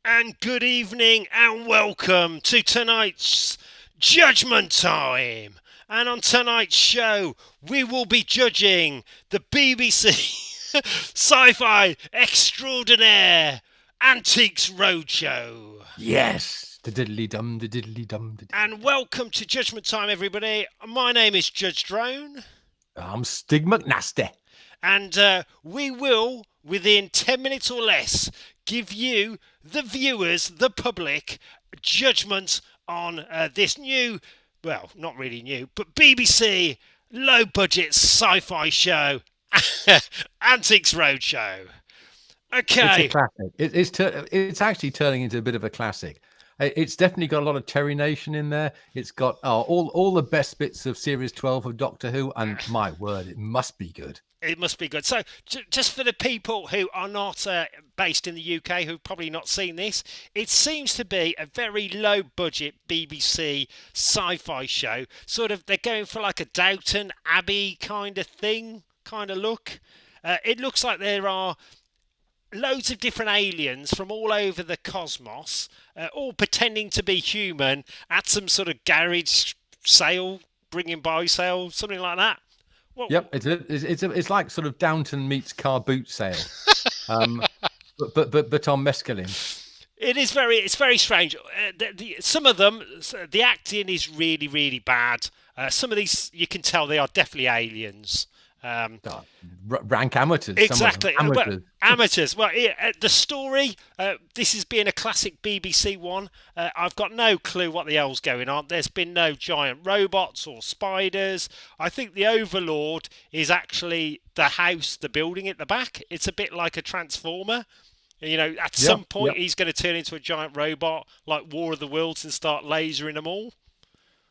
And good evening and welcome to tonight's Judgment Time. And on tonight's show, we will be judging the BBC SciFi Extraordinaire Antiques Roadshow. Yes, the diddly dum, the diddly dum, the diddly And welcome to Judgment Time, everybody. My name is Judge Drone. I'm Stig McNasty. And we will, within 10 minutes or less, give you, the viewers, the public, judgment on this new, well, not really new, but BBC low budget sci fi show, Antiques Roadshow. It's a Okay, classic. It's actually turning into a bit of a classic. It's definitely got a lot of Terry Nation in there. It's got all the best bits of Series 12 of Doctor Who, and my word, it must be good. it must be good. So, just for the people who are not based in the UK, who've probably not seen this, it seems to be a very low budget BBC sci fi show. Sort of, they're going for like a Downton Abbey kind of thing, kind of look. It looks like there are loads of different aliens from all over the cosmos, all pretending to be human at some sort of garage sale, bringing by sale, something like that. What? Yep, it's like sort of Downton meets car boot sale, um, but on mescaline. It's very strange. Some of them, the acting is really, really bad. Some of these, you can tell they are definitely aliens. God, rank amateurs. Exactly. Some of them, amateurs. Amateurs. Well, the story, this is being a classic BBC one. I've got no clue what the hell's going on. There's been no giant robots or spiders. I think the Overlord is actually the house, the building at the back. It's a bit like a transformer. You know, at some point Yep. he's going to turn into a giant robot like War of the Worlds and start lasering them all.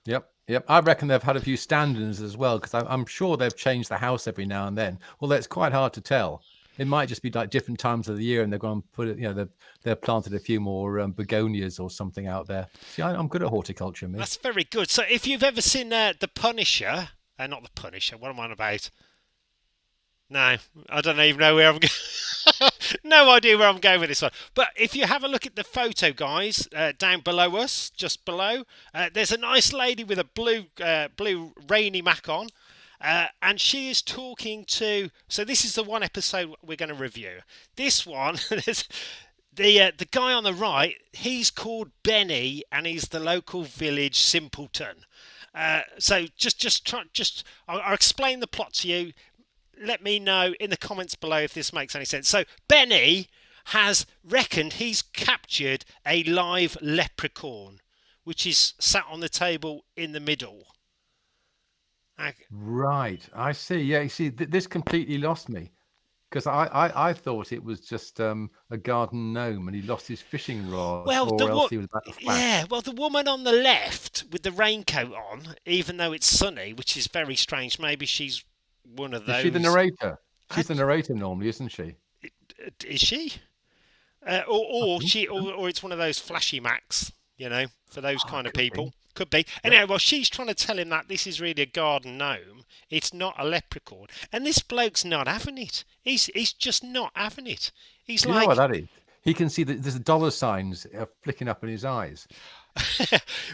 Yep. I reckon they've had a few stand-ins as well, because I'm sure they've changed the house every now and then. Although it's quite hard to tell. It might just be like different times of the year, and they're going to put it. They've planted a few more begonias or something out there. See, I'm good at horticulture, me. That's very good. So if you've ever seen The Punisher, not The Punisher, what am I on about? No, I don't even know where I'm going. No idea where I'm going with this one. But if you have a look at the photo, guys, down below us, just below, there's a nice lady with a blue rainy mac on. And she is talking to. So this is the one episode we're going to review. This one, there's the guy on the right. He's called Benny, and he's the local village simpleton. So I'll explain the plot to you. Let me know in the comments below if this makes any sense. So Benny has reckoned he's captured a live leprechaun, which is sat on the table in the middle. Right, I see. Yeah, you see, this completely lost me, because I thought it was just a garden gnome, and he lost his fishing rod, Well, or else he was about to yeah, flash. well, the woman on the left with the raincoat on, even though it's sunny, which is very strange. Maybe she's one of Is she the those. narrator? I, She's the narrator normally, isn't she? is she? I Or think she, so. or it's one of those flashy Macs, for those Oh, kind of could be. people. Could be. Yep. Anyway, well, she's trying to tell him that this is really a garden gnome. It's not a leprechaun, and this bloke's not having it. He's just not having it. He's You know what like, that is? He can see that there's dollar signs flicking up in his eyes.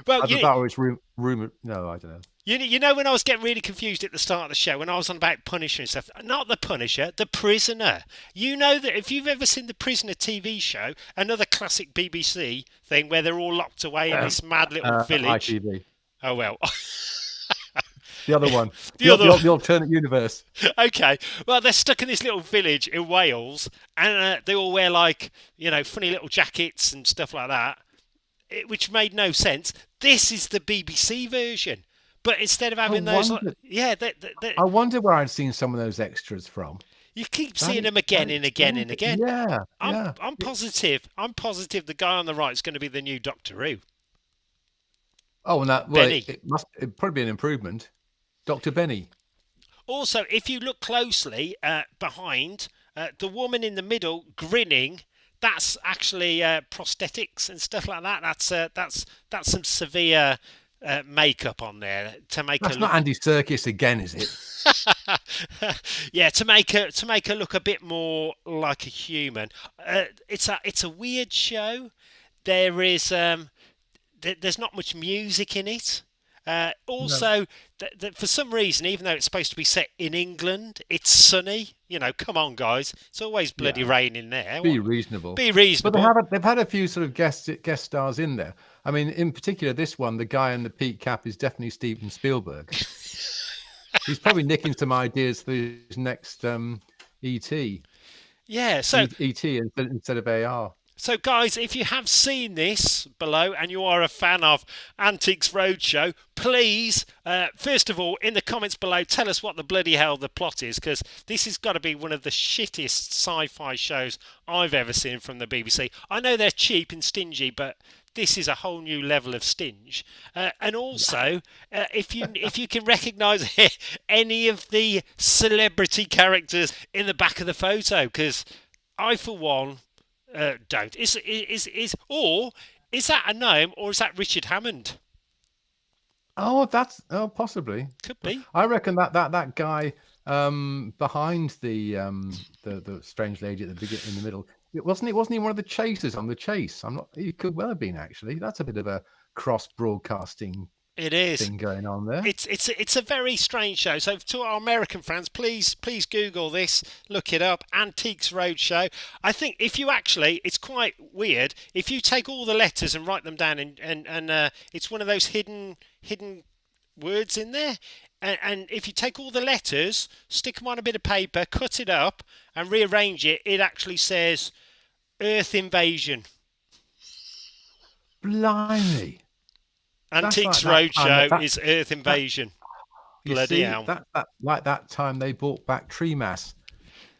well, Either that or it's rumor. No, I don't know. you know when I was getting really confused at the start of the show when I was on about Punisher and stuff, not the Punisher, the Prisoner. You know that if you've ever seen the Prisoner TV show, another classic BBC thing where they're all locked away in this mad little village. ITV. Oh well, The other one. the other. The alternate universe. Okay, well they're stuck in this little village in Wales, and they all wear like funny little jackets and stuff like that, which made no sense. This is the BBC version. But instead of I having those, wonder. yeah, I wonder where I'd seen some of those extras from. you keep That seeing them that again and again explains and it. again. Yeah, I'm yeah. I'm positive. I'm positive the guy on the right is going to be the new Doctor Who. Oh, and that, well, Benny. it'd probably be an improvement. Dr. Benny. Also, if you look closely behind the woman in the middle grinning, that's actually prosthetics and stuff like that. That's some severe makeup on there to make her That's look. not Andy Serkis again, is it? Yeah, to make her look a bit more like a human. It's a weird show. There is there's not much music in it. No. Also, for some reason, even though it's supposed to be set in England, it's sunny. Come on, guys, it's always bloody Yeah. raining there. Be reasonable. Be But they reasonable. have they've had a few sort of guest stars in there. I mean, in particular, this one, the guy in the peak cap is definitely Steven Spielberg. He's probably nicking some ideas for his next ET. Yeah, so ET instead of AR. So, guys, if you have seen this below and you are a fan of Antiques Roadshow, please, first of all, in the comments below, tell us what the bloody hell the plot is, because this has got to be one of the shittest sci-fi shows I've ever seen from the BBC. I know they're cheap and stingy, but this is a whole new level of stinge. And also, if you can recognise any of the celebrity characters in the back of the photo, because I, for one, don't. Is that a gnome or is that Richard Hammond? Oh, possibly. Could be. I reckon that guy behind the strange lady at the beginning in the middle. Wasn't he one of the chasers on the chase? He could well have been, actually. That's a bit of a cross broadcasting It is. thing going on there. It's a very strange show. So to our American friends, please Google this, look it up. Antiques Roadshow. I think if you actually, it's quite weird. If you take all the letters and write them down, and it's one of those hidden words in there. And if you take all the letters, stick them on a bit of paper, cut it up, and rearrange it, it actually says Earth Invasion. Blimey. Antiques Roadshow is Earth Invasion. Bloody hell. That time they brought back Tree Mass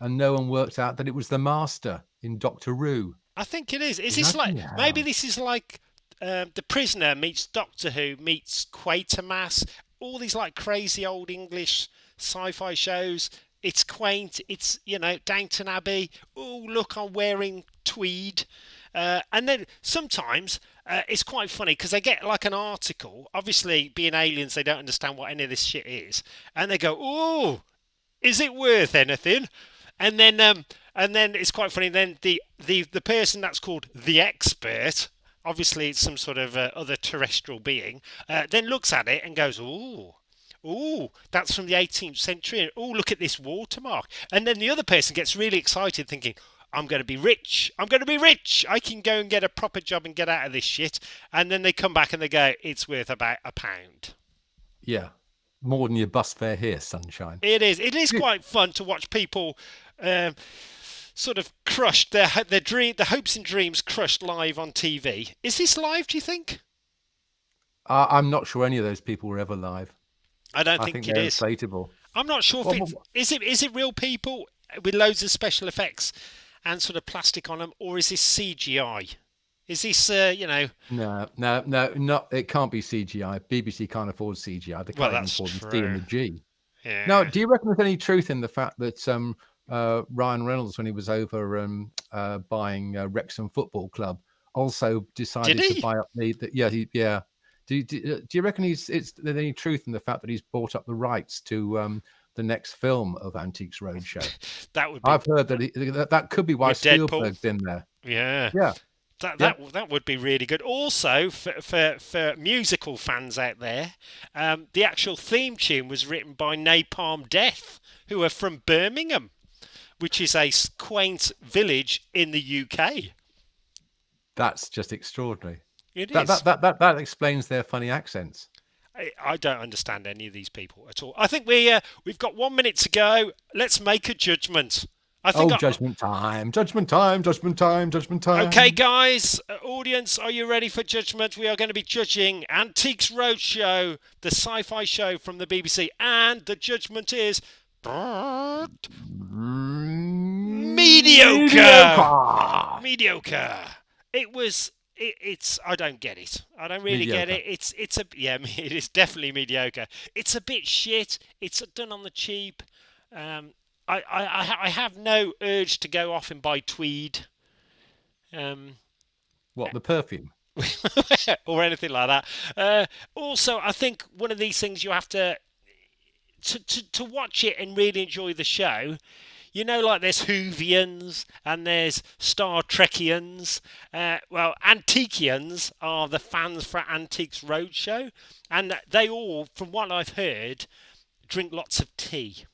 and no one worked out that it was the Master in Doctor Who. I think it is. Is this like, maybe this is like The Prisoner meets Doctor Who meets Quatermass, all these like crazy old English sci-fi shows. It's quaint, it's, Downton Abbey. Oh, look, I'm wearing tweed. And then sometimes it's quite funny because they get like an article. Obviously, being aliens, they don't understand what any of this shit is, and they go, "Oh, is it worth anything?" And then it's quite funny. Then the person that's called the expert, obviously it's some sort of other terrestrial being, then looks at it and goes, "Oh, that's from the 18th century. Oh, look at this watermark." And then the other person gets really excited, thinking, I'm going to be rich. I'm going to be rich. I can go and get a proper job and get out of this shit. And then they come back and they go, it's worth about £1. Yeah. More than your bus fare here, sunshine. It is. It is quite fun to watch people sort of crushed, their hopes and dreams crushed live on TV. Is this live, do you think? I'm not sure any of those people were ever live. I don't think it is. Inflatable. I'm not sure if is it real people with loads of special effects and sort of plastic on them, or is this CGI? Is this, No, not. It can't be CGI. BBC can't afford CGI. They can't even afford the C and the G. Yeah. Now, do you reckon there's any truth in the fact that Ryan Reynolds, when he was over buying Wrexham Football Club, also decided to buy up yeah. Do you reckon there's any truth in the fact that he's bought up the rights to the next film of Antiques Roadshow? That would be, I've heard that could be why Spielberg's in there. Yeah. That would be really good. Also, for musical fans out there, the actual theme tune was written by Napalm Death, who are from Birmingham, which is a quaint village in the UK. That's just extraordinary. It is. That explains their funny accents. I don't understand any of these people at all. I think we've got 1 minute to go. Let's make a judgment. Judgment time, judgment time, judgment time, judgment time. Okay, guys, audience, are you ready for judgment? We are going to be judging Antiques Roadshow, the sci-fi show from the BBC, and the judgment is mediocre. It's I don't get it. I don't really get it. It is definitely mediocre. It's a bit shit. It's done on the cheap. I have no urge to go off and buy tweed. What, the perfume? or anything like that. Also, I think one of these things you have to watch it and really enjoy the show. You know, like there's Whovians and there's Star Trekians. Well, Antiquians are the fans for Antiques Roadshow, and they all, from what I've heard, drink lots of tea.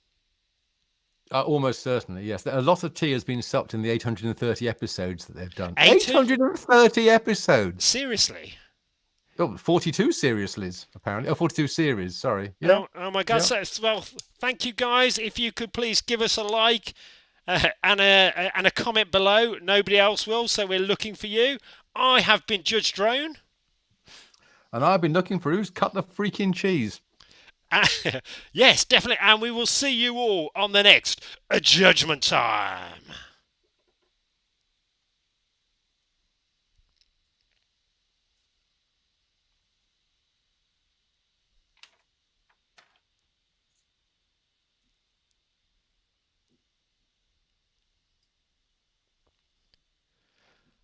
Almost certainly, yes. A lot of tea has been supped in the 830 episodes that they've done. 800? 830 episodes. Seriously? Oh, 42 series, apparently. Oh, 42 series, sorry. Yeah. Oh my God. Yeah. So, well, thank you guys. If you could please give us a like and a comment below. Nobody else will, so we're looking for you. I have been Judge Drone. And I've been looking for who's cut the freaking cheese. Yes, definitely. And we will see you all on the next Judgment Time.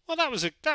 Well, that